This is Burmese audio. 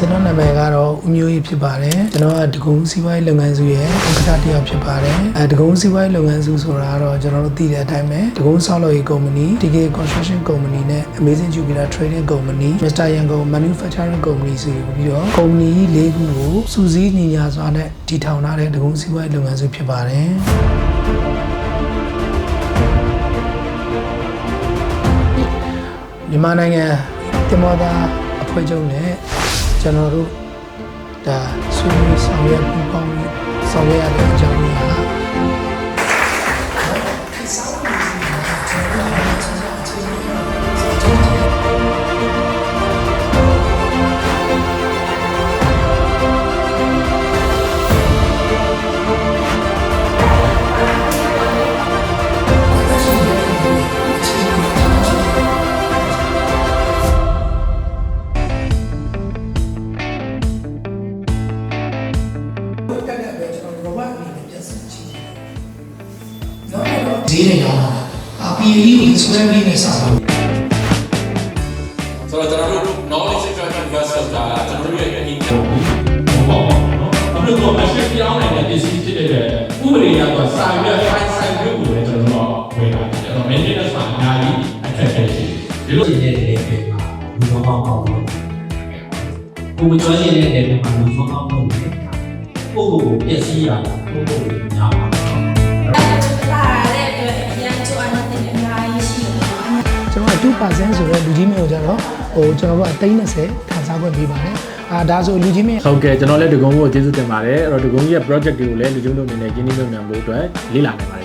ကျွန်တော်နာမည်ကတော့ဦးမျိုးကြီးဖြစ်ပါတယ်ကျွန်တော်ကဒဂုံစီးပွားရေးလုပ်ငန်းစုရဲ့ဥက္ကဋ္ဌတစ်ယောက်ဖြစ်ပါတယ်ဒဂုံစီးပွားရေးလုပ်ငန်းစုဆိုတာကတော့ကျွန်တော်တို့သိတဲ့အတိုင်းပဲဒဂုံဆောက်လုပ်ရေးကုမ္ပဏီ TK Construction Company နဲ့ Amazing Jupiter Trading Company Mr. Yangon Manufacturing Company ဆိုပြီးတော့ကုမ္ပဏီ၄ခုကိုစုစည်းညီညာစွာနဲ့တည်ထောင်ထားတဲ့ဒဂုံစီးပွားရေးလုပ်ငန်းစုဖြစ်ပါတယ်မြန်မာနိုင်ငံတင်မောသားအဖွဲ့ချုပ်နဲ့ကျွန်တော်တို့ဒါဆွေးနွေးဆောင်ရွက်ပူးပေါင်းဆောင်ရွက်ရတဲ့အကြောင်းရင်းဟာဈေးနေတော့အပီလီကိုဆွဲပြီးနေစားလို့ဆိုတော့ကျွန်တော်တို့ knowledge transfer investor ကကျွန်တော်တို့ရဲ့ အနေနဲ့ပေါ့နော်အခုတော့ machine ပြောင်းနေတဲ့ business ဖြစ်တဲ့ဥပဒေအရတော့စာရွက် file size ကိုလည်းကျွန်တော်တို့ဝင်လာတယ်ကျွန်တော် maintenance မှာအများကြီးအခက်အခဲရှိတယ်ဒီလိုရှိတဲ့လေတွေမှာလူပေါင်းပေါင်းလို့ကိုမကျော်ရှိတဲ့လေတွေမှာလူပေါင်းပေါင်းလို့ကိုပြည့်စည်ရတာကိုညာပါကျွန်တော်2%ဆိုတော့လူကြီးမျိုးကိုကျတော့ကျွန်တော်တို့က30ခံစားခွင့်ပေးပါတယ်ဒါဆိုလူကြီးမျိုးဟုတ်ကဲ့ကျွန်တော်လည်းဒဂုံကိုကျေးဇူးတင်ပါတယ်အဲ့တော့ဒဂုံကြီးရဲ့ project တွေကိုလည်းလူချင်းတို့အနေနဲ့ရင်းနှီးမြှုပ်နှံဖို့အတွက်လေ့လာနေပါတယ်